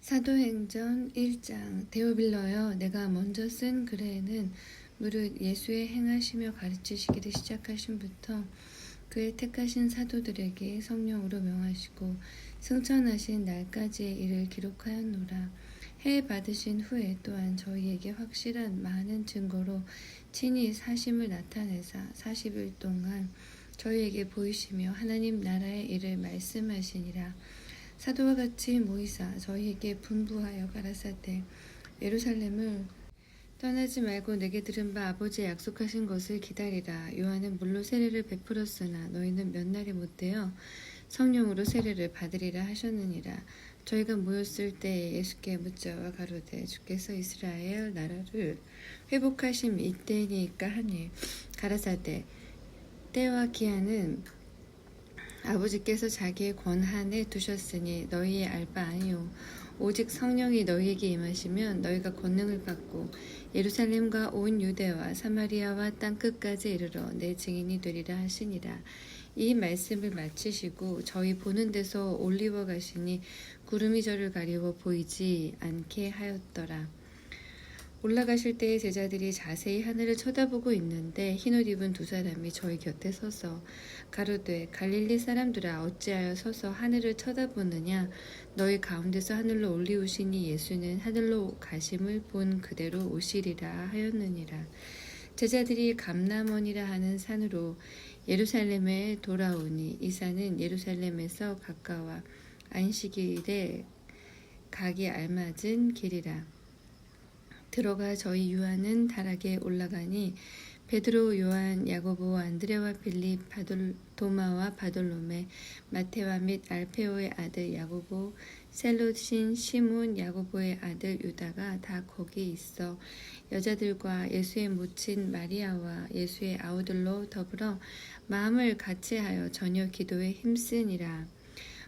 사도행전 1장. 데오빌러여, 내가 먼저 쓴 글에는 무릇 예수의 행하시며 가르치시기를 시작하신부터 그의 택하신 사도들에게 성령으로 명하시고 승천하신 날까지의 일을 기록하였노라. 해 받으신 후에 또한 저희에게 확실한 많은 증거로 친히 사심을 나타내사 40일 동안 저희에게 보이시며 하나님 나라의 일을 말씀하시니라. 사도와 같이 모이사 저희에게 분부하여 가라사대 예루살렘을 떠나지 말고 내게 들은 바 아버지의 약속하신 것을 기다리라. 요한은 물로 세례를 베풀었으나 너희는 몇 날이 못되어 성령으로 세례를 받으리라 하셨느니라. 저희가 모였을 때 예수께 묻자와 가로되 주께서 이스라엘 나라를 회복하심 이때니까 하니 가라사대 때와 기한은 아버지께서 자기의 권한에 두셨으니 너희의 알 바 아니요 오직 성령이 너희에게 임하시면 너희가 권능을 받고 예루살렘과 온 유대와 사마리아와 땅 끝까지 이르러 내 증인이 되리라 하시니라. 이 말씀을 마치시고 저희 보는 데서 올리워 가시니 구름이 저를 가리워 보이지 않게 하였더라. 올라가실 때에 제자들이 자세히 하늘을 쳐다보고 있는데 흰옷 입은 두 사람이 저희 곁에 서서 가로되 갈릴리 사람들아 어찌하여 서서 하늘을 쳐다보느냐. 너희 가운데서 하늘로 올리우시니 예수는 하늘로 가심을 본 그대로 오시리라 하였느니라. 제자들이 감람원이라 하는 산으로 예루살렘에 돌아오니 이 산은 예루살렘에서 가까워 안식일에 가기 알맞은 길이라. 들어가 저희 요한은 다락에 올라가니 베드로, 요한, 야고보, 안드레와 빌립, 도마와 바돌로메, 마테와 및 알페오의 아들 야고보, 셀롯신 시몬, 야고보의 아들 유다가 다 거기 있어 여자들과 예수의 모친 마리아와 예수의 아우들로 더불어 마음을 같이하여 저녁 기도에 힘쓰니라.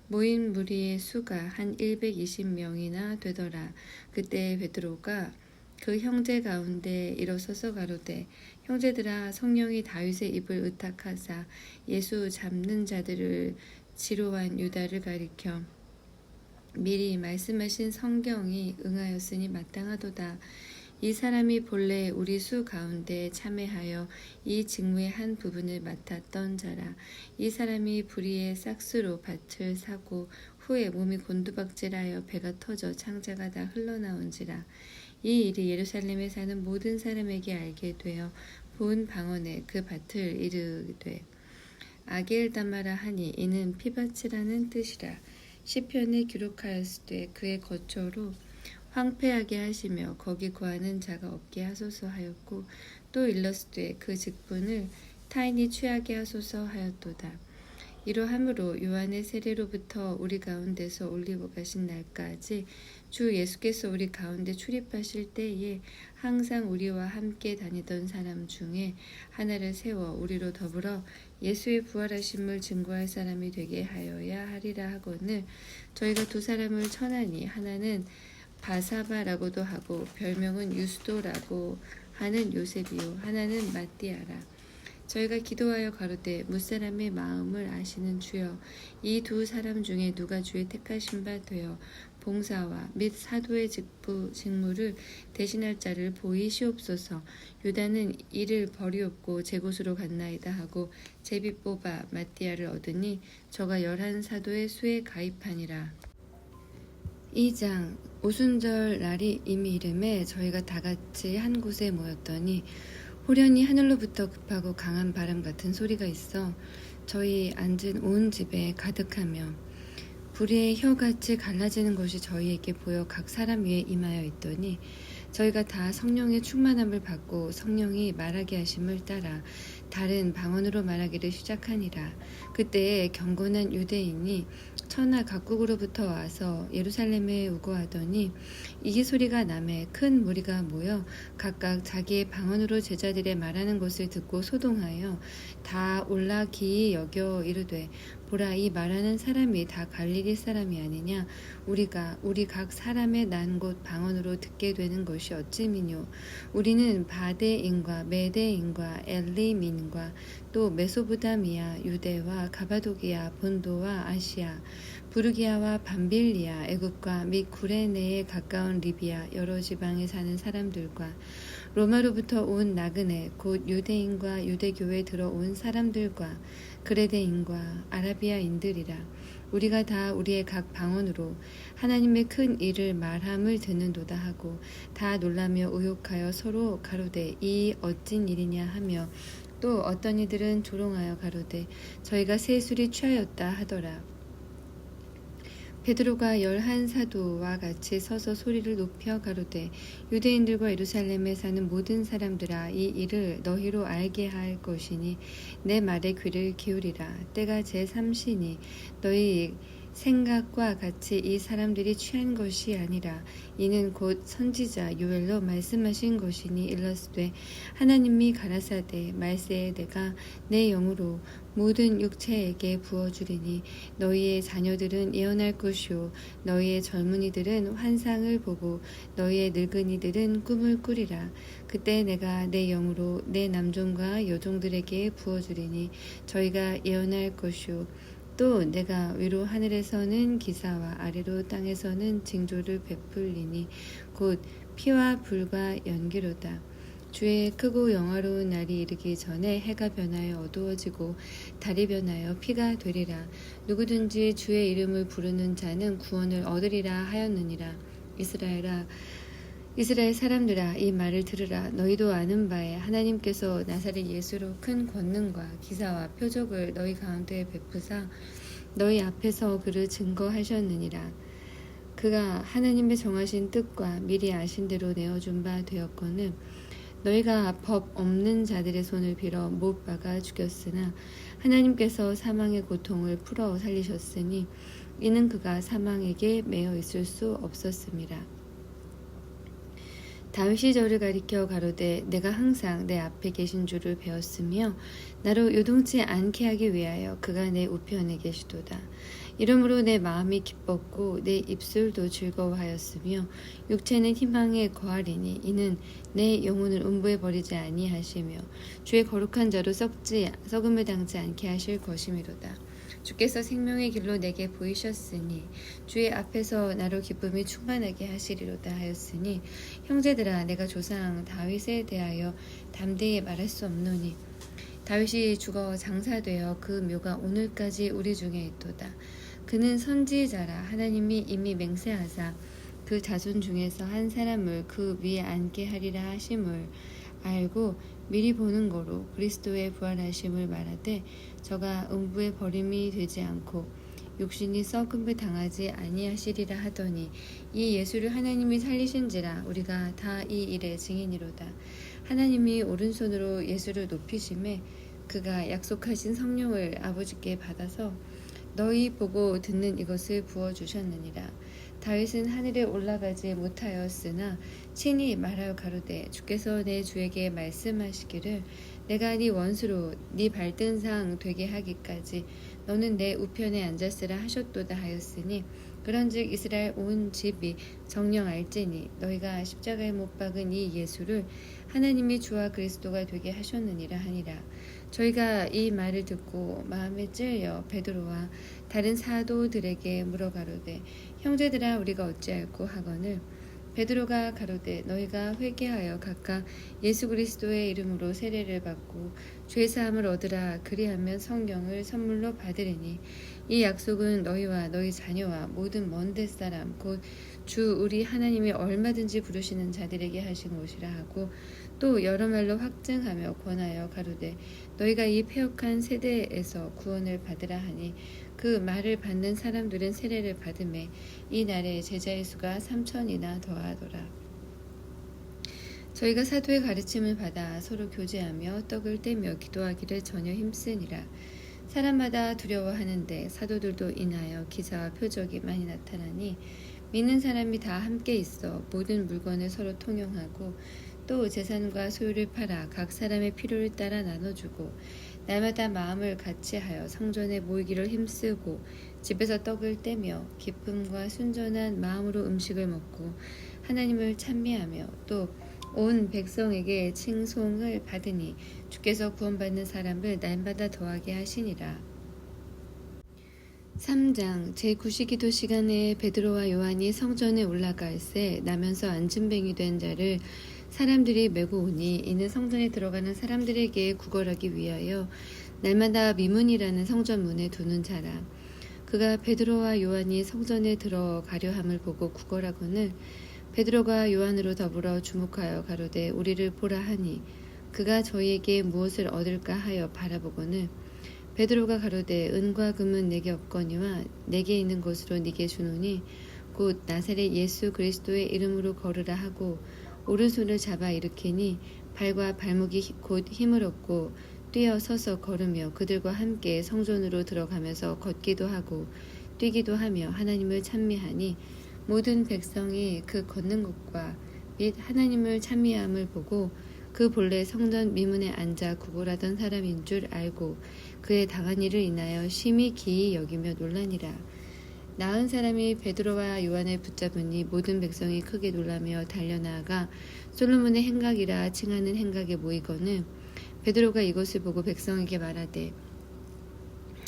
모인 무리의 수가 한 120명이나 되더라. 그때 베드로가 그 형제 가운데 일어서서 가로되 형제들아 성령이 다윗의 입을 의탁하사 예수 잡는 자들을 지로한 유다를 가리켜 미리 말씀하신 성경이 응하였으니 마땅하도다. 이 사람이 본래 우리 수 가운데 참회하여 이 직무의 한 부분을 맡았던 자라. 이 사람이 불의의 싹수로 밭을 사고 후에 몸이 곤두박질하여 배가 터져 창자가 다 흘러나온지라. 이 일이 예루살렘에 사는 모든 사람에게 알게 되어 본 방언에 그 밭을 이르되 아겔다마라 하니 이는 피밭이라는 뜻이라. 시편에 기록하였으되 그의 거처로 황폐하게 하시며 거기 거하는 자가 없게 하소서 하였고 또 일렀으되 그 직분을 타인이 취하게 하소서 하였도다. 이러함으로 요한의 세례로부터 우리 가운데서 올리워 가신 날까지 주 예수께서 우리 가운데 출입하실 때에 항상 우리와 함께 다니던 사람 중에 하나를 세워 우리로 더불어 예수의 부활하심을 증거할 사람이 되게 하여야 하리라 하거늘 저희가 두 사람을 천하니 하나는 바사바라고도 하고 별명은 유스도라고 하는 요셉이요 하나는 마띠아라. 저희가 기도하여 가로되 무사람의 마음을 아시는 주여 이 두 사람 중에 누가 주의 택하신 바 되어 봉사와 및 사도의 직무를 대신할 자를 보이시옵소서. 유다는 이를 버리옵고 제 곳으로 갔나이다 하고 제비 뽑아 마띠아를 얻으니 저가 11사도의 수에 가입하니라. 2장. 오순절 날이 이미 이름에 저희가 다같이 한 곳에 모였더니 호련히 하늘로부터 급하고 강한 바람 같은 소리가 있어 저희 앉은 온 집에 가득하며 불의 혀같이 갈라지는 것이 저희에게 보여 각 사람 위에 임하여 있더니 저희가 다 성령의 충만함을 받고 성령이 말하게 하심을 따라 다른 방언으로 말하기를 시작하니라. 그때에 경건한 유대인이 천하 각국으로부터 와서 예루살렘에 우거하더니 이기 소리가 나매 큰 무리가 모여 각각 자기의 방언으로 제자들의 말하는 것을 듣고 소동하여 다 올라 기이 여겨 이르되 보라 이 말하는 사람이 다 갈릴리 사람이 아니냐. 우리 각 사람의 난 곳 방언으로 듣게 되는 것이 어찌미뇨. 우리는 바데인과 메데인과 엘리민과 또 메소보다미아 유대와 가바도기아 본도와 아시아 부르기아와 밤빌리아, 애굽과 및 구레네에 가까운 리비아 여러 지방에 사는 사람들과 로마로부터 온 나그네 곧 유대인과 유대교에 들어온 사람들과 그레데인과 아라비아인들이라. 우리가 다 우리의 각 방언으로 하나님의 큰 일을 말함을 듣는도다 하고 다 놀라며 의혹하여 서로 가로되 이 어찐 일이냐 하며 또 어떤 이들은 조롱하여 가로되 저희가 새 술이 취하였다 하더라. 베드로가 11사도와 같이 서서 소리를 높여 가로되 유대인들과 예루살렘에 사는 모든 사람들아 이 일을 너희로 알게 할 것이니 내 말에 귀를 기울이라. 때가 제3시니 너희 생각과 같이 이 사람들이 취한 것이 아니라 이는 곧 선지자 요엘로 말씀하신 것이니 일러스되 하나님이 가라사대 말세에 내가 내 영으로 모든 육체에게 부어주리니 너희의 자녀들은 예언할 것이요 너희의 젊은이들은 환상을 보고 너희의 늙은이들은 꿈을 꾸리라. 그때 내가 내 영으로 내 남종과 여종들에게 부어주리니 저희가 예언할 것이요 또 내가 위로 하늘에서는 기사와 아래로 땅에서는 징조를 베풀리니 곧 피와 불과 연기로다. 주의 크고 영화로운 날이 이르기 전에 해가 변하여 어두워지고 달이 변하여 피가 되리라. 누구든지 주의 이름을 부르는 자는 구원을 얻으리라 하였느니라. 이스라엘 사람들아 이 말을 들으라. 너희도 아는 바에 하나님께서 나사렛 예수로 큰 권능과 기사와 표적을 너희 가운데 베푸사 너희 앞에서 그를 증거하셨느니라. 그가 하나님의 정하신 뜻과 미리 아신 대로 내어준 바 되었거늘 너희가 법 없는 자들의 손을 빌어 못 박아 죽였으나 하나님께서 사망의 고통을 풀어 살리셨으니 이는 그가 사망에게 매여 있을 수 없었습니다. 다윗이 저를 가리켜 가로되 내가 항상 내 앞에 계신 줄을 배웠으며 나로 요동치 않게 하기 위하여 그가 내 우편에 계시도다. 이러므로 내 마음이 기뻤고 내 입술도 즐거워하였으며 육체는 희망에 거하리니 이는 내 영혼을 음부에 버리지 아니하시며 주의 거룩한 자로 썩음을 당치 않게 하실 것이미로다. 주께서 생명의 길로 내게 보이셨으니 주의 앞에서 나로 기쁨이 충만하게 하시리로다 하였으니 형제들아 내가 조상 다윗에 대하여 담대히 말할 수 없노니 다윗이 죽어 장사되어 그 묘가 오늘까지 우리 중에 있도다. 그는 선지자라 하나님이 이미 맹세하사 그 자손 중에서 한 사람을 그 위에 앉게 하리라 하심을 알고 미리 보는 거로 그리스도의 부활하심을 말하되 저가 음부에 버림이 되지 않고 육신이 썩음을 당하지 아니하시리라 하더니 이 예수를 하나님이 살리신지라 우리가 다 이 일의 증인이로다. 하나님이 오른손으로 예수를 높이심에 그가 약속하신 성령을 아버지께 받아서 너희 보고 듣는 이것을 부어주셨느니라. 다윗은 하늘에 올라가지 못하였으나 친히 말하여 가로되 주께서 내 주에게 말씀하시기를 내가 네 원수로 네 발등상 되게 하기까지 너는 내 우편에 앉았으라 하셨도다 하였으니 그런즉 이스라엘 온 집이 정녕 알지니 너희가 십자가에 못 박은 이 예수를 하나님이 주와 그리스도가 되게 하셨느니라 하니라. 저희가 이 말을 듣고 마음에 찔려 베드로와 다른 사도들에게 물어가로되 형제들아 우리가 어찌할꼬 하거늘 베드로가 가로되 너희가 회개하여 각각 예수 그리스도의 이름으로 세례를 받고 죄 사함을 얻으라. 그리하면 성령을 선물로 받으리니 이 약속은 너희와 너희 자녀와 모든 먼데 사람 곧 주 우리 하나님이 얼마든지 부르시는 자들에게 하신 것이라 하고 또 여러 말로 확증하며 권하여 가로되 너희가 이 패역한 세대에서 구원을 받으라 하니 그 말을 받는 사람들은 세례를 받음에 이 날에 제자의 수가 3,000이나 더하더라. 저희가 사도의 가르침을 받아 서로 교제하며 떡을 떼며 기도하기를 전혀 힘쓰니라. 사람마다 두려워하는데 사도들도 인하여 기사와 표적이 많이 나타나니 믿는 사람이 다 함께 있어 모든 물건을 서로 통용하고 또 재산과 소유를 팔아 각 사람의 필요를 따라 나눠주고 날마다 마음을 같이하여 성전에 모이기를 힘쓰고 집에서 떡을 떼며 기쁨과 순전한 마음으로 음식을 먹고 하나님을 찬미하며 또 온 백성에게 칭송을 받으니 주께서 구원받는 사람을 날마다 더하게 하시니라. 3장 제9시기도 시간에 베드로와 요한이 성전에 올라갈새 나면서 앉은뱅이 된 자를 사람들이 메고 오니 이는 성전에 들어가는 사람들에게 구걸하기 위하여 날마다 미문이라는 성전문에 두는 자라. 그가 베드로와 요한이 성전에 들어가려 함을 보고 구걸하거늘 베드로가 요한으로 더불어 주목하여 가로되 우리를 보라 하니 그가 저희에게 무엇을 얻을까 하여 바라보거늘 베드로가 가로되 은과 금은 내게 없거니와 내게 있는 것으로 네게 주노니 곧 나사렛 예수 그리스도의 이름으로 걸으라 하고 오른손을 잡아 일으키니 발과 발목이 곧 힘을 얻고 뛰어 서서 걸으며 그들과 함께 성전으로 들어가면서 걷기도 하고 뛰기도 하며 하나님을 찬미하니 모든 백성이 그 걷는 것과 및 하나님을 찬미함을 보고 그 본래 성전 미문에 앉아 구걸하던 사람인 줄 알고 그의 당한 일을 인하여 심히 기이 여기며 놀라니라. 나은 사람이 베드로와 요한을 붙잡으니 모든 백성이 크게 놀라며 달려나아가 솔로몬의 행각이라 칭하는 행각에 모이거늘 베드로가 이것을 보고 백성에게 말하되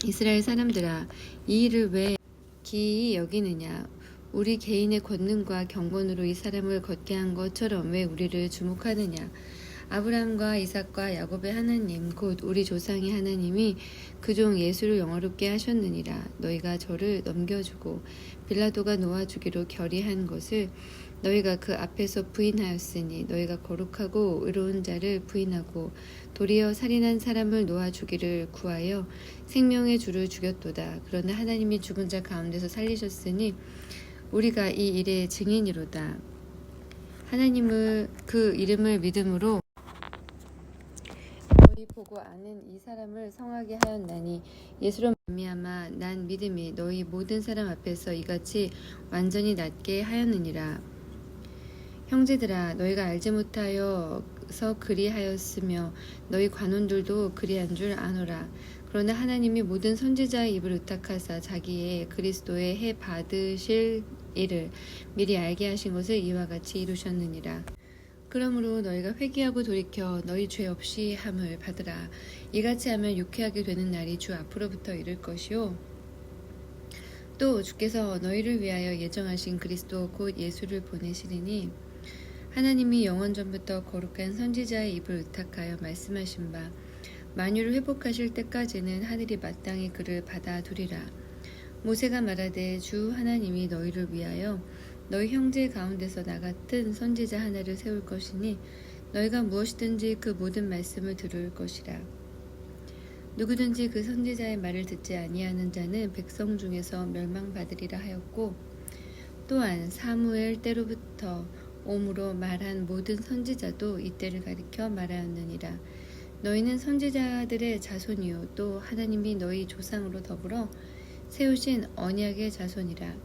이스라엘 사람들아 이 일을 왜 기이 여기느냐 우리 개인의 권능과 경건으로 이 사람을 걷게 한 것처럼 왜 우리를 주목하느냐 아브라함과 이삭과 야곱의 하나님 곧 우리 조상의 하나님이 그 종 예수를 영화롭게 하셨느니라. 너희가 저를 넘겨주고 빌라도가 놓아주기로 결의한 것을 너희가 그 앞에서 부인하였으니 너희가 거룩하고 의로운 자를 부인하고 도리어 살인한 사람을 놓아주기를 구하여 생명의 주를 죽였도다. 그러나 하나님이 죽은 자 가운데서 살리셨으니 우리가 이 일의 증인이로다. 하나님을 그 이름을 믿음으로 너희 보고 아는 이 사람을 성하게 하였나니 예수로 말미암아 난 믿음이 너희 모든 사람 앞에서 이같이 완전히 낫게 하였느니라. 형제들아 너희가 알지 못하여서 그리하였으며 너희 관원들도 그리한 줄 아노라. 그러나 하나님이 모든 선지자의 입을 의탁하사 자기의 그리스도의 해 받으실 일을 미리 알게 하신 것을 이와 같이 이루셨느니라. 그러므로 너희가 회개하고 돌이켜 너희 죄 없이 함을 받으라. 이같이 하면 유쾌하게 되는 날이 주 앞으로부터 이를 것이요 또 주께서 너희를 위하여 예정하신 그리스도 곧 예수를 보내시리니 하나님이 영원 전부터 거룩한 선지자의 입을 의탁하여 말씀하신 바 만유를 회복하실 때까지는 하늘이 마땅히 그를 받아두리라. 모세가 말하되 주 하나님이 너희를 위하여 너희 형제 가운데서 나 같은 선지자 하나를 세울 것이니 너희가 무엇이든지 그 모든 말씀을 들을 것이라. 누구든지 그 선지자의 말을 듣지 아니하는 자는 백성 중에서 멸망받으리라 하였고 또한 사무엘 때로부터 옴으로 말한 모든 선지자도 이때를 가리켜 말하였느니라. 너희는 선지자들의 자손이요 또 하나님이 너희 조상으로 더불어 세우신 언약의 자손이라.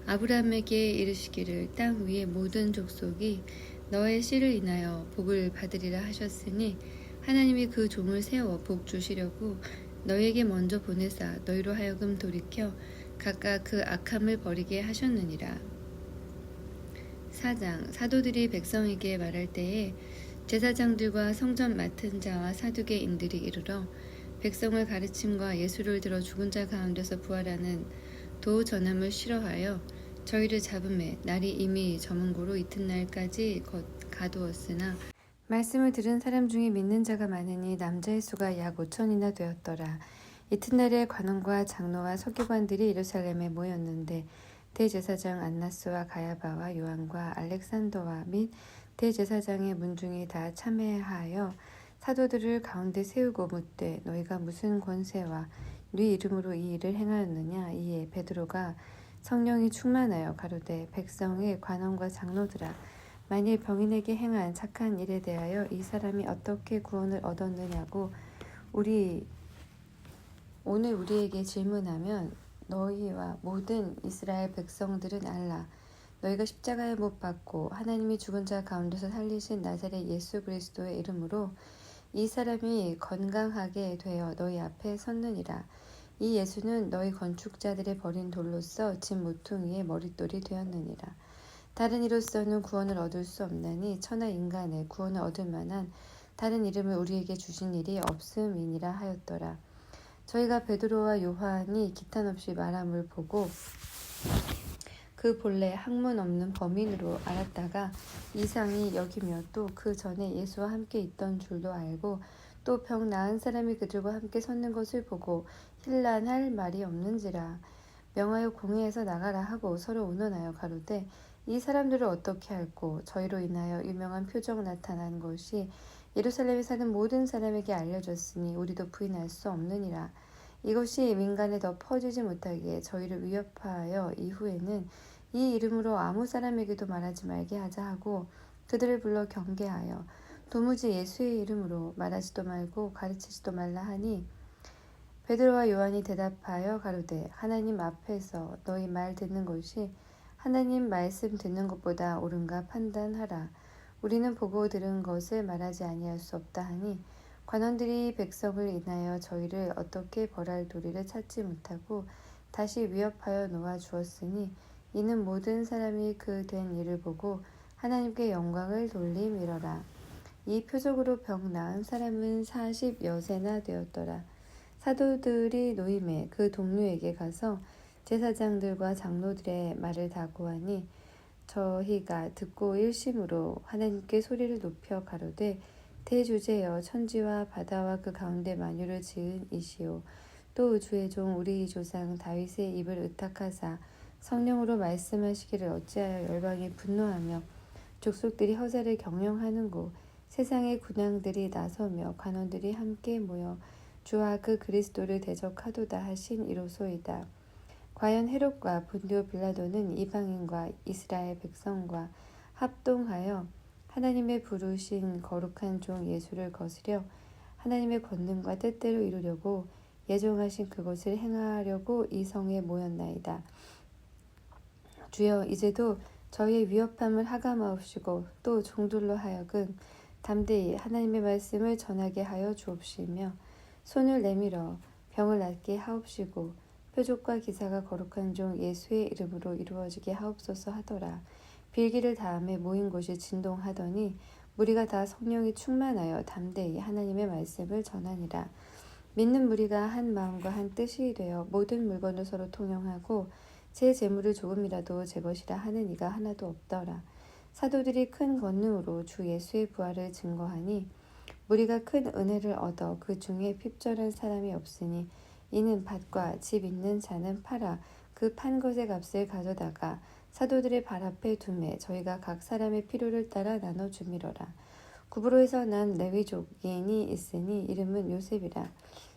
아브라함에게 이르시기를 땅 위의 모든 족속이 너의 씨를 인하여 복을 받으리라 하셨으니 하나님이 그 종을 세워 복 주시려고 너희에게 먼저 보내사 너희로 하여금 돌이켜 각각 그 악함을 버리게 하셨느니라. 4장 사도들이 백성에게 말할 때에 제사장들과 성전 맡은 자와 사두개인들이 이르러 백성을 가르침과 예수를 들어 죽은 자 가운데서 부활하는 도 전함을 싫어하여 저희를 잡음에 날이 이미 저문 고로 이튿날까지 가두었으나 말씀을 들은 사람 중에 믿는 자가 많으니 남자의 수가 약 5천이나 되었더라. 이튿날에 관원과 장로와 서기관들이 예루살렘에 모였는데 대제사장 안나스와 가야바와 요한과 알렉산더와 및 대제사장의 문중이 다 참회하여 사도들을 가운데 세우고 묻되 너희가 무슨 권세와 네 이름으로 이 일을 행하였느냐. 이에 베드로가 성령이 충만하여 가로되 백성의 관원과 장로들아 만일 병인에게 행한 착한 일에 대하여 이 사람이 어떻게 구원을 얻었느냐고 오늘 우리에게 질문하면 너희와 모든 이스라엘 백성들은 알라. 너희가 십자가에 못 박고 하나님이 죽은 자 가운데서 살리신 나사렛 예수 그리스도의 이름으로 이 사람이 건강하게 되어 너희 앞에 섰느니라. 이 예수는 너희 건축자들의 버린 돌로서 집 모퉁이의 머릿돌이 되었느니라. 다른 이로서는 구원을 얻을 수 없나니 천하 인간의 구원을 얻을 만한 다른 이름을 우리에게 주신 일이 없음이니라 하였더라. 저희가 베드로와 요한이 기탄 없이 말함을 보고 그 본래 학문 없는 범인으로 알았다가 이상히 여기며 또 그 전에 예수와 함께 있던 줄도 알고 또 병 나은 사람이 그들과 함께 섰는 것을 보고 힐난할 말이 없는지라. 명하여 공회에서 나가라 하고 서로 의논하여 가로되 이 사람들을 어떻게 할꼬. 저희로 인하여 유명한 표적 나타난 것이 예루살렘에 사는 모든 사람에게 알려졌으니 우리도 부인할 수 없느니라. 이것이 민간에 더 퍼지지 못하게 저희를 위협하여 이후에는 이 이름으로 아무 사람에게도 말하지 말게 하자 하고 그들을 불러 경계하여 도무지 예수의 이름으로 말하지도 말고 가르치지도 말라 하니 베드로와 요한이 대답하여 가로되 하나님 앞에서 너희 말 듣는 것이 하나님 말씀 듣는 것보다 옳은가 판단하라. 우리는 보고 들은 것을 말하지 아니할 수 없다 하니 관원들이 백성을 인하여 저희를 어떻게 벌할 도리를 찾지 못하고 다시 위협하여 놓아 주었으니 이는 모든 사람이 그 된 일을 보고 하나님께 영광을 돌림이러라. 이 표적으로 병 나은 사람은 40여세나 되었더라. 사도들이 노임에 그 동료에게 가서 제사장들과 장로들의 말을 다 고하니 저희가 듣고 일심으로 하나님께 소리를 높여 가로되 대주제여 천지와 바다와 그 가운데 만유를 지은 이시오 또 주의 종 우리 조상 다윗의 입을 의탁하사 성령으로 말씀하시기를 어찌하여 열방이 분노하며 족속들이 허사를 경영하는고 세상의 군왕들이 나서며 관원들이 함께 모여 주와 그 그리스도를 대적하도다 하신 이로소이다. 과연 헤롯과 본디오 빌라도는 이방인과 이스라엘 백성과 합동하여 하나님의 부르신 거룩한 종 예수를 거스려 하나님의 권능과 뜻대로 이루려고 예정하신 그것을 행하려고 이 성에 모였나이다. 주여 이제도 저희의 위협함을 하감하옵시고 또 종들로 하여금 담대히 하나님의 말씀을 전하게 하여 주옵시며 손을 내밀어 병을 낫게 하옵시고 표적과 기사가 거룩한 종 예수의 이름으로 이루어지게 하옵소서 하더라. 빌기를 다음에 모인 곳이 진동하더니 무리가 다 성령이 충만하여 담대히 하나님의 말씀을 전하니라. 믿는 무리가 한 마음과 한 뜻이 되어 모든 물건을 서로 통용하고 제 재물을 조금이라도 제 것이라 하는 이가 하나도 없더라. 사도들이 큰 권능으로 주 예수의 부활을 증거하니 무리가 큰 은혜를 얻어 그 중에 핍절한 사람이 없으니 이는 밭과 집 있는 자는 팔아 그 판 것의 값을 가져다가 사도들의 발 앞에 두매 저희가 각 사람의 필요를 따라 나눠 주미러라. 구브로에서 난 레위족인이 있으니 이름은 요셉이라.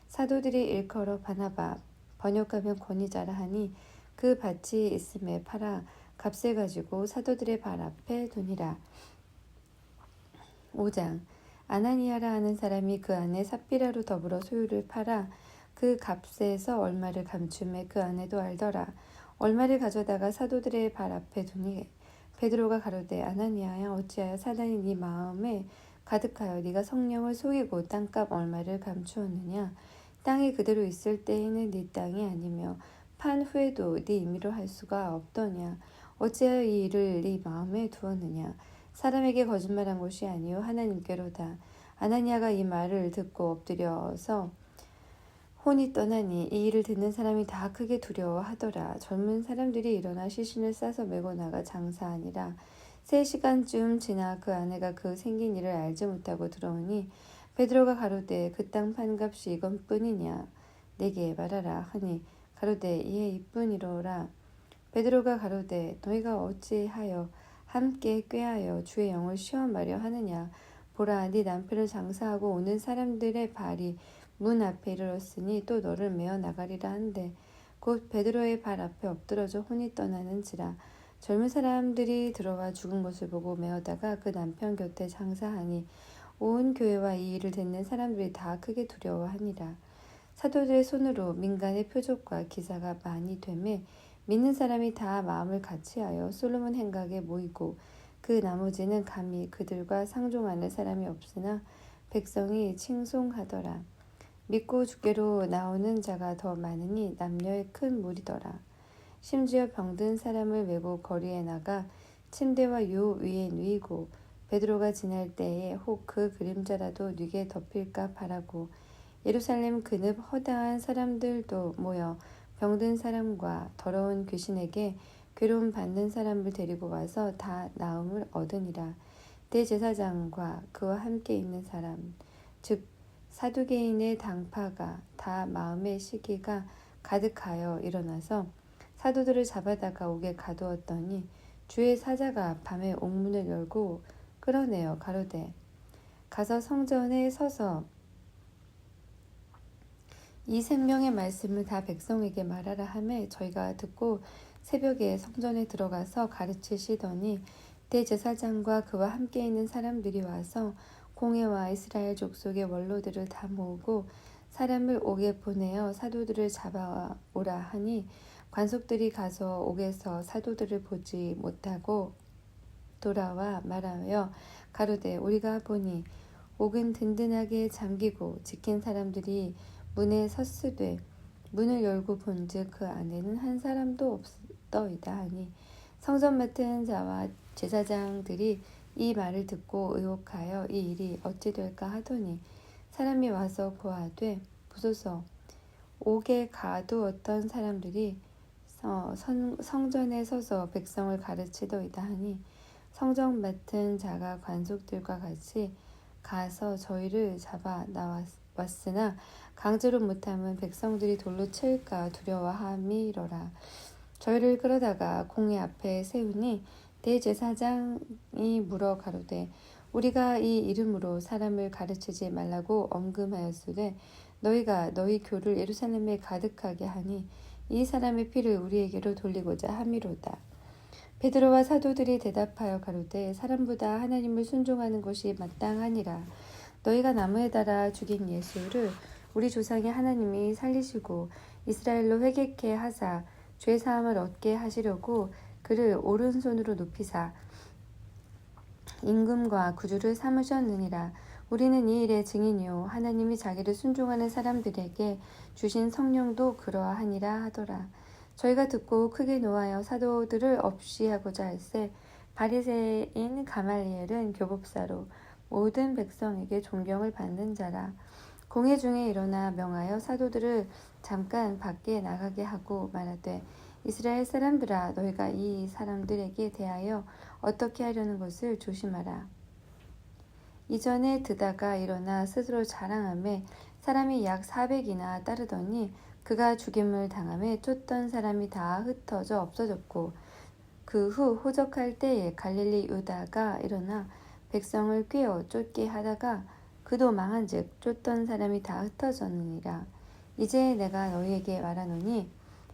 사도들이 일컬어 바나바 번역하면 권위자라 하니 그 밭이 있음에 팔아 값을 가지고 사도들의 발 앞에 두니라. 5장 아나니아라 하는 사람이 그 안에 삽비라로 더불어 소유를 팔아 그 값에서 얼마를 감춤에 그 안에도 알더라. 얼마를 가져다가 사도들의 발 앞에 두니 베드로가 가로되 아나니아야 어찌하여 사단이 네 마음에 가득하여 네가 성령을 속이고 땅값 얼마를 감추었느냐. 땅이 그대로 있을 때에는 네 땅이 아니며 판 후에도 네 임의로 할 수가 없더냐. 어찌하여 이 일을 네 마음에 두었느냐. 사람에게 거짓말한 것이 아니요 하나님께로다. 아나니아가 이 말을 듣고 엎드려서 혼이 떠나니 이 일을 듣는 사람이 다 크게 두려워하더라. 젊은 사람들이 일어나 시신을 싸서 메고 나가 장사하니라. 3시간쯤 지나 그 아내가 그 생긴 일을 알지 못하고 들어오니 베드로가 가로되 그 땅 판값이 이것뿐이냐. 내게 말하라 하니 가로되 이에 이뿐이로라. 베드로가 가로되 너희가 어찌하여 함께 꾀하여 주의 영을 시험하려 하느냐. 보라 네 남편을 장사하고 오는 사람들의 발이 문 앞에 이르렀으니 또 너를 메어 나가리라 한데 곧 베드로의 발 앞에 엎드러져 혼이 떠나는지라. 젊은 사람들이 들어와 죽은 것을 보고 메어다가 그 남편 곁에 장사하니 온 교회와 이 일을 듣는 사람들이 다 크게 두려워하니라. 사도들의 손으로 민간의 표적과 기사가 많이 되매 믿는 사람이 다 마음을 같이하여 솔로몬 행각에 모이고 그 나머지는 감히 그들과 상종하는 사람이 없으나 백성이 칭송하더라. 믿고 주께로 나오는 자가 더 많으니 남녀의 큰 무리더라. 심지어 병든 사람을 메고 거리에 나가 침대와 요 위에 누이고 베드로가 지날 때에 혹 그 그림자라도 뉘게 덮일까 바라고 예루살렘 그늪 허다한 사람들도 모여 병든 사람과 더러운 귀신에게 괴로움 받는 사람을 데리고 와서 다 나음을 얻으니라. 대제사장과 그와 함께 있는 사람, 즉 사두개인의 당파가 다 마음의 시기가 가득하여 일어나서 사도들을 잡아다가 옥에 가두었더니 주의 사자가 밤에 옥문을 열고 끌어내어 가로되 가서 성전에 서서 이 생명의 말씀을 다 백성에게 말하라 하매 저희가 듣고 새벽에 성전에 들어가서 가르치시더니 대제사장과 그와 함께 있는 사람들이 와서 공회와 이스라엘 족속의 원로들을 다 모으고 사람을 옥에 보내어 사도들을 잡아오라 하니 관속들이 가서 옥에서 사도들을 보지 못하고 돌아와 말하여 가로되 우리가 보니 옥은 든든하게 잠기고 지킨 사람들이 문에 섰으되 문을 열고 본즉 그 안에는 한 사람도 없더이다 하니 성전 맡은 자와 제사장들이 이 말을 듣고 의혹하여 이 일이 어찌 될까 하더니 사람이 와서 고하되 보소서 옥에 가두었던 사람들이 성전에 서서 백성을 가르치더이다 하니 성전 맡은 자가 관속들과 같이 가서 저희를 잡아 나왔으나 강제로 못하면 백성들이 돌로 칠까 두려워함이로라. 저희를 끌어다가 공회 앞에 세우니 대제사장이 물어 가로되 우리가 이 이름으로 사람을 가르치지 말라고 엄금하였으되 너희가 너희 교를 예루살렘에 가득하게 하니 이 사람의 피를 우리에게로 돌리고자 함이로다. 베드로와 사도들이 대답하여 가로되 사람보다 하나님을 순종하는 것이 마땅하니라. 너희가 나무에 달아 죽인 예수를 우리 조상의 하나님이 살리시고 이스라엘로 회개케 하사 죄 사함을 얻게 하시려고 그를 오른손으로 높이사 임금과 구주를 삼으셨느니라. 우리는 이 일의 증인이요 하나님이 자기를 순종하는 사람들에게 주신 성령도 그러하니라 하더라. 저희가 듣고 크게 노하여 사도들을 없이 하고자 할세 바리새인 가말리엘은 교법사로 모든 백성에게 존경을 받는 자라. 공회 중에 일어나 명하여 사도들을 잠깐 밖에 나가게 하고 말하되 이스라엘 사람들아 너희가 이 사람들에게 대하여 어떻게 하려는 것을 조심하라. 이전에 드다가 일어나 스스로 자랑하며 사람이 약 400이나 따르더니 그가 죽임을 당함에 쫓던 사람이 다 흩어져 없어졌고 그 후 호적할 때에 갈릴리 유다가 일어나 백성을 꾀어 쫓게 하다가 그도 망한즉 쫓던 사람이 다 흩어졌느니라. 이제 내가 너희에게 말하노니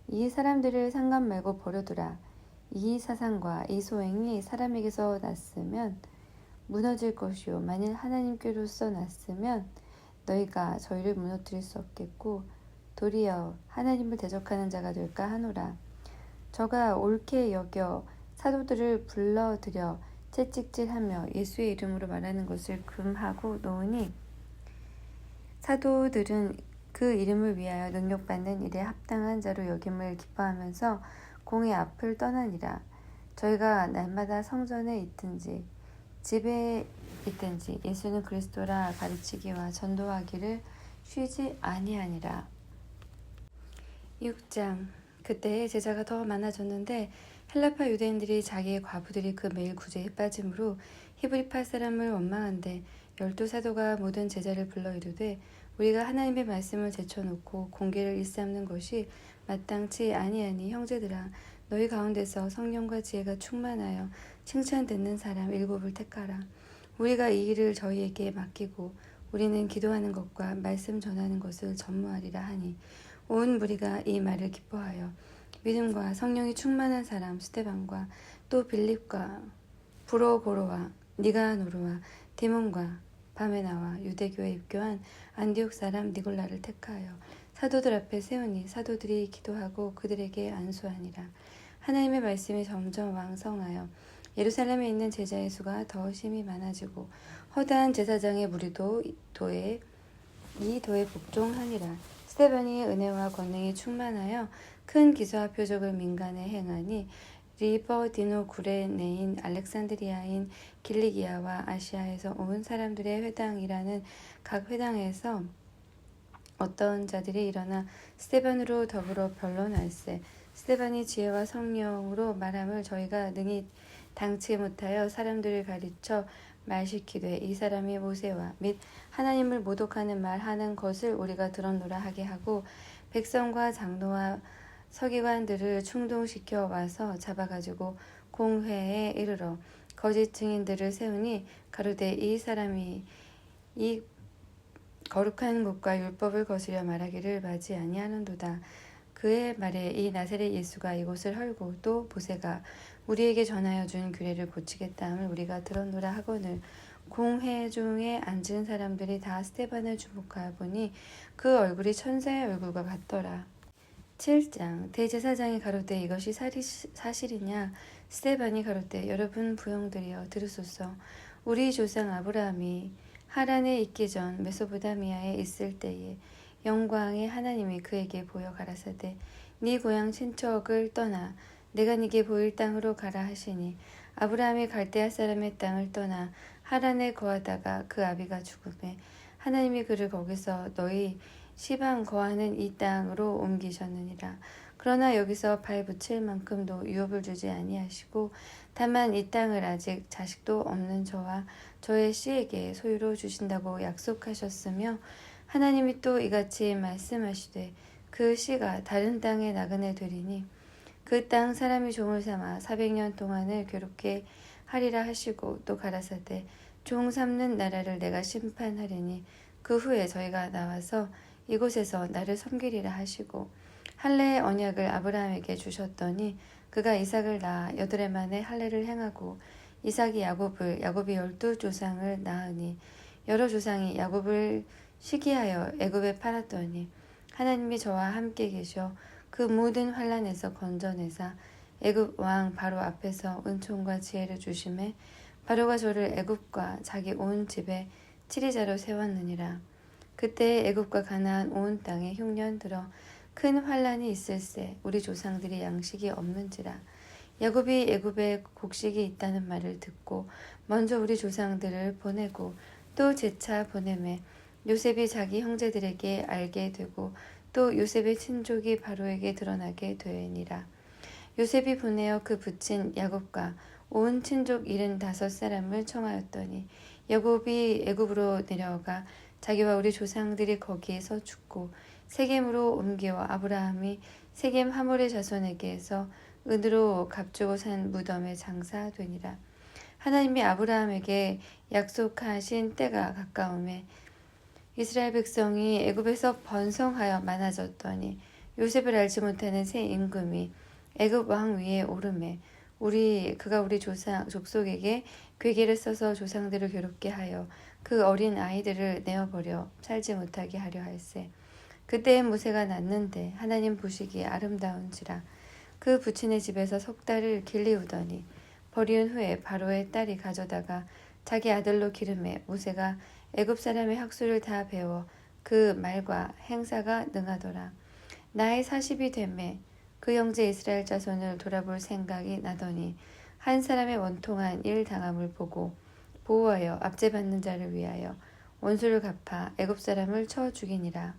이 사람들을 상관 말고 버려두라. 이 사상과 이 소행이 사람에게서 났으면 무너질 것이요 만일 하나님께로서 났으면 너희가 저희를 무너뜨릴 수 없겠고 도리어 하나님을 대적하는 자가 될까 하노라. 저가 옳게 여겨 사도들을 불러들여 채찍질하며 예수의 이름으로 말하는 것을 금하고 놓으니 사도들은 그 이름을 위하여 능력받는 일에 합당한 자로 여김을 기뻐하면서 공의 앞을 떠나니라. 저희가 날마다 성전에 있든지 집에 있든지 예수는 그리스도라 가르치기와 전도하기를 쉬지 아니하니라. 6장. 그때 제자가 더 많아졌는데 헬라파 유대인들이 자기의 과부들이 그 매일 구제에 빠짐으로 히브리파 사람을 원망한데 12사도가 모든 제자를 불러 이르되 우리가 하나님의 말씀을 제쳐놓고 공개를 일삼는 것이 마땅치 아니하니 형제들아 너희 가운데서 성령과 지혜가 충만하여 칭찬 듣는 사람 7을 택하라. 우리가 이 일을 저희에게 맡기고 우리는 기도하는 것과 말씀 전하는 것을 전무하리라 하니 온 무리가 이 말을 기뻐하여 믿음과 성령이 충만한 사람 스데반과 또 빌립과 브로고로와 니가노르와 디몬과 바메나와 유대교에 입교한 안디옥 사람 니골라를 택하여 사도들 앞에 세우니 사도들이 기도하고 그들에게 안수하니라. 하나님의 말씀이 점점 왕성하여 예루살렘에 있는 제자의 수가 더 심히 많아지고 허다한 제사장의 무리도 이 도에 복종하니라. 스데반이 은혜와 권능이 충만하여 큰 기사와 표적을 민간에 행하니 리버디노 구레네인 알렉산드리아인 길리기아와 아시아에서 온 사람들의 회당이라는 각 회당에서 어떤 자들이 일어나 스데반으로 더불어 변론할세. 스데반이 지혜와 성령으로 말함을 저희가 능히 당치 못하여 사람들을 가르쳐 말시키되 이 사람이 모세와 및 하나님을 모독하는 말하는 것을 우리가 들었노라 하게 하고 백성과 장로와 서기관들을 충동시켜 와서 잡아가지고 공회에 이르러 거짓 증인들을 세우니 가로되 이 사람이 이 거룩한 곳과 율법을 거스려 말하기를 맞이 아니하는도다. 그의 말에 이 나사렛 예수가 이곳을 헐고 또 모세가 우리에게 전하여 준 규례를 고치겠다 함을 우리가 들었노라 하거늘 공회 중에 앉은 사람들이 다 스데반을 주목하여 보니 그 얼굴이 천사의 얼굴과 같더라. 7장 대제사장이 가로되 이것이 사실이냐. 스데반이 가로되 여러분 부형들이여 들으소서. 우리 조상 아브라함이 하란에 있기 전 메소포타미아에 있을 때에 영광의 하나님이 그에게 보여 가라사대 네 고향 친척을 떠나 내가 네게 보일 땅으로 가라 하시니 아브라함이 갈대아 사람의 땅을 떠나 하란에 거하다가 그 아비가 죽음에 하나님이 그를 거기서 너희 시방 거하는 이 땅으로 옮기셨느니라. 그러나 여기서 발 붙일 만큼도 유업을 주지 아니하시고 다만 이 땅을 아직 자식도 없는 저와 저의 씨에게 소유로 주신다고 약속하셨으며 하나님이 또 이같이 말씀하시되 그 씨가 다른 땅에 나그네 되리니 그 땅 사람이 종을 삼아 400년 동안을 괴롭게 하리라 하시고 또 가라사대 종 삼는 나라를 내가 심판하리니 그 후에 저희가 나와서 이곳에서 나를 섬기리라 하시고 할례의 언약을 아브라함에게 주셨더니 그가 이삭을 낳아 8해 만에 할례를 행하고 이삭이 야곱을 야곱이 12조상을 낳으니 여러 조상이 야곱을 시기하여 애굽에 팔았더니 하나님이 저와 함께 계셔 그 모든 환란에서 건져내사 애굽 왕 바로 앞에서 은총과 지혜를 주심에 바로가 저를 애굽과 자기 온 집에 치리자로 세웠느니라. 그때 애굽과 가나안 온 땅에 흉년 들어 큰 환란이 있을세. 우리 조상들이 양식이 없는지라. 야곱이 애굽에 곡식이 있다는 말을 듣고 먼저 우리 조상들을 보내고 또 재차 보내매 요셉이 자기 형제들에게 알게 되고 또 요셉의 친족이 바로에게 드러나게 되니라. 요셉이 보내어 그 부친 야곱과 온 친족 75사람을 청하였더니 야곱이 애굽으로 내려가 자기와 우리 조상들이 거기에서 죽고 세겜으로 옮겨 아브라함이 세겜 하몰의 자손에게서 은으로 값주고 산 무덤에 장사되니라. 하나님이 아브라함에게 약속하신 때가 가까움에 이스라엘 백성이 애굽에서 번성하여 많아졌더니 요셉을 알지 못하는 새 임금이 애굽 왕 위에 오르매 그가 우리 족속에게 괴계를 써서 조상들을 괴롭게 하여 그 어린 아이들을 내어버려 살지 못하게 하려 할세. 그때에 모세가 낳는데 하나님 보시기에 아름다운지라. 그 부친의 집에서 석 달을 길리우더니 버리운 후에 바로의 딸이 가져다가 자기 아들로 기름해 모세가 애굽 사람의 학수를 다 배워 그 말과 행사가 능하더라. 나이 40이 되매 그 형제 이스라엘 자손을 돌아볼 생각이 나더니 한 사람의 원통한 일 당함을 보고 보호하여 압제받는 자를 위하여 원수를 갚아 애굽 사람을 쳐 죽이니라.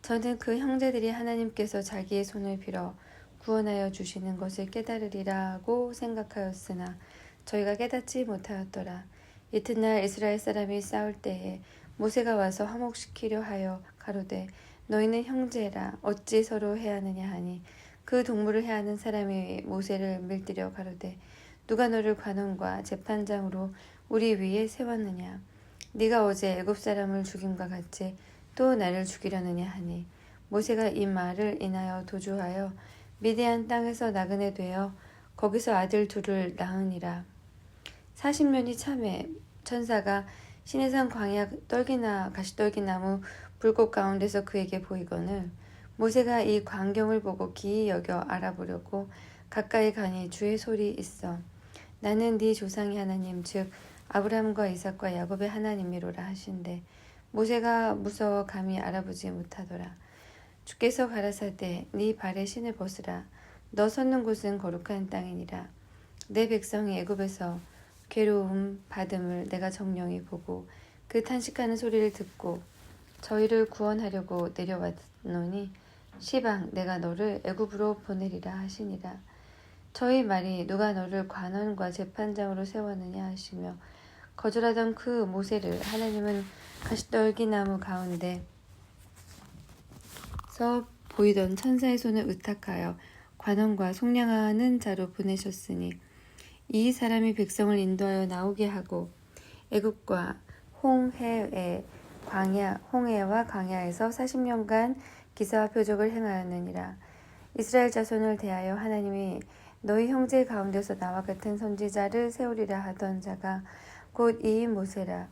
저는 그 형제들이 하나님께서 자기의 손을 빌어 구원하여 주시는 것을 깨달으리라고 생각하였으나 저희가 깨닫지 못하였더라. 이튿날 이스라엘 사람이 싸울 때에 모세가 와서 화목시키려 하여 가로되 너희는 형제라 어찌 서로 해하느냐 하니 그 동물을 해하는 사람이 모세를 밀들여 가로되 누가 너를 관원과 재판장으로 우리 위에 세웠느냐. 네가 어제 애굽 사람을 죽임과 같이 또 나를 죽이려느냐 하니 모세가 이 말을 인하여 도주하여 미디안 땅에서 나그네 되어 거기서 아들 둘을 낳으니라. 40년이 참에 천사가 시내산 광야 가시떨기나무 불꽃 가운데서 그에게 보이거늘 모세가 이 광경을 보고 기이 여겨 알아보려고 가까이 가니 주의 소리 있어 나는 네 조상의 하나님 즉 아브라함과 이삭과 야곱의 하나님이로라 하신대 모세가 무서워 감히 알아보지 못하더라. 주께서 가라사대 네 발에 신을 벗으라. 너 섰는 곳은 거룩한 땅이니라. 내 백성이 애굽에서 괴로움 받음을 내가 정령히 보고 그 탄식하는 소리를 듣고 저희를 구원하려고 내려왔노니 시방 내가 너를 애굽으로 보내리라 하시니라. 저희 말이 누가 너를 관원과 재판장으로 세웠느냐 하시며 거절하던 그 모세를 하나님은 가시떨기나무 가운데서 보이던 천사의 손을 의탁하여 관원과 속량하는 자로 보내셨으니 이 사람이 백성을 인도하여 나오게 하고 애굽과 홍해와 광야에서 40년간 기사와 표적을 행하였느니라. 이스라엘 자손을 대하여 하나님이 너희 형제 가운데서 나와 같은 선지자를 세우리라 하던 자가 곧 이 모세라.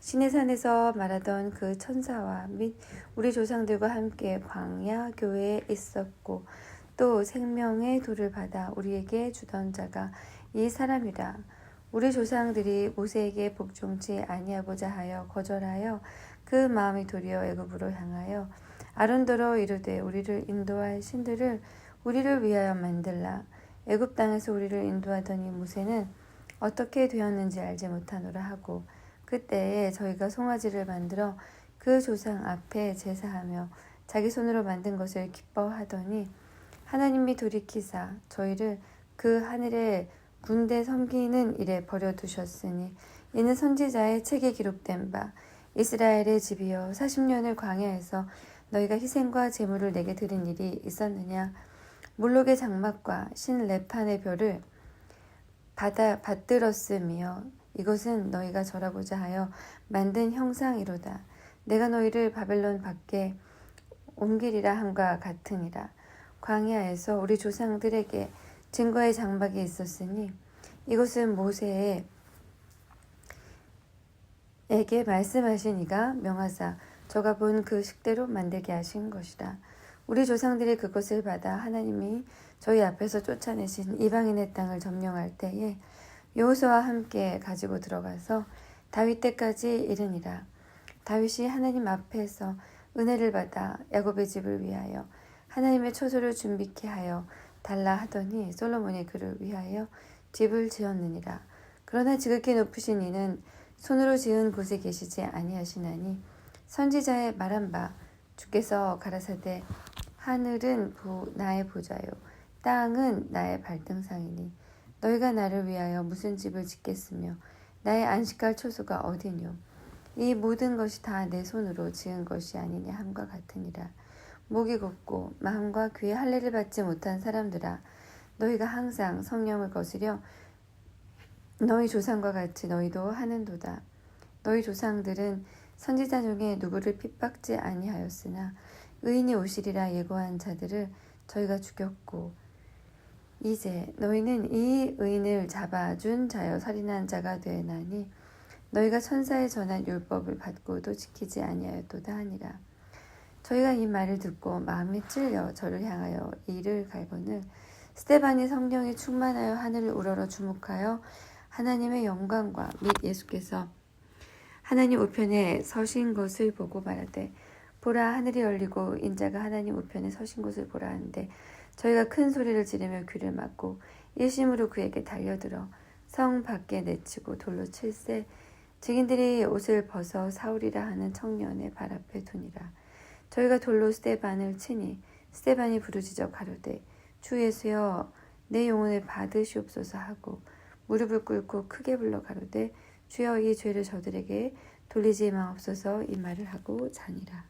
시내산에서 말하던 그 천사와 및 우리 조상들과 함께 광야 교회에 있었고 또 생명의 돌을 받아 우리에게 주던 자가 이 사람이라. 우리 조상들이 모세에게 복종치 아니하고자 하여 거절하여 그 마음이 도리어 애굽으로 향하여 아론더러 이르되 우리를 인도할 신들을 우리를 위하여 만들라. 애굽 땅에서 우리를 인도하던 이 모세는 어떻게 되었는지 알지 못하노라 하고 그때에 저희가 송아지를 만들어 그 조상 앞에 제사하며 자기 손으로 만든 것을 기뻐하더니 하나님이 돌이키사 저희를 그 하늘의 군대 섬기는 일에 버려두셨으니 이는 선지자의 책에 기록된 바 이스라엘의 집이여 40년을 광야에서 너희가 희생과 제물을 내게 드린 일이 있었느냐. 몰록의 장막과 신 레판의 별을 받들었으며 이것은 너희가 절하고자 하여 만든 형상이로다. 내가 너희를 바벨론 밖에 옮기리라 함과 같으니라. 광야에서 우리 조상들에게 증거의 장막이 있었으니 이것은 모세에게 말씀하신 이가 명하사 저가 본 그 식대로 만들게 하신 것이라. 우리 조상들이 그것을 받아 하나님이 저희 앞에서 쫓아내신 이방인의 땅을 점령할 때에 여호수아와 함께 가지고 들어가서 다윗 때까지 이르니라. 다윗이 하나님 앞에서 은혜를 받아 야곱의 집을 위하여 하나님의 처소를 준비케 하여 달라 하더니 솔로몬이 그를 위하여 집을 지었느니라. 그러나 지극히 높으신 이는 손으로 지은 곳에 계시지 아니하시나니 선지자의 말한 바 주께서 가라사대 하늘은 나의 보좌요 땅은 나의 발등상이니 너희가 나를 위하여 무슨 집을 짓겠으며 나의 안식할 초소가 어디뇨. 이 모든 것이 다 내 손으로 지은 것이 아니냐 함과 같으니라. 목이 곱고 마음과 귀에 할례를 받지 못한 사람들아 너희가 항상 성령을 거스려 너희 조상과 같이 너희도 하는도다. 너희 조상들은 선지자 중에 누구를 핍박지 아니하였으나 의인이 오시리라 예고한 자들을 저희가 죽였고 이제 너희는 이 의인을 잡아준 자여 살인한 자가 되나니 너희가 천사의 전한 율법을 받고도 지키지 아니하였도다 하니라. 저희가 이 말을 듣고 마음이 찔려 저를 향하여 이를 갈거늘 스데반이 성령이 충만하여 하늘을 우러러 주목하여 하나님의 영광과 및 예수께서 하나님 우편에 서신 것을 보고 말하되 보라 하늘이 열리고 인자가 하나님 우편에 서신 것을 보라 하는데 저희가 큰 소리를 지르며 귀를 막고 일심으로 그에게 달려들어 성 밖에 내치고 돌로 칠세 증인들이 옷을 벗어 사울이라 하는 청년의 발 앞에 두니라. 저희가 돌로 스데반을 치니 스데반이 부르짖어 가로되 주 예수여 내 영혼을 받으시옵소서 하고 무릎을 꿇고 크게 불러 가로되 주여 이 죄를 저들에게 돌리지 마옵소서 이 말을 하고 자니라.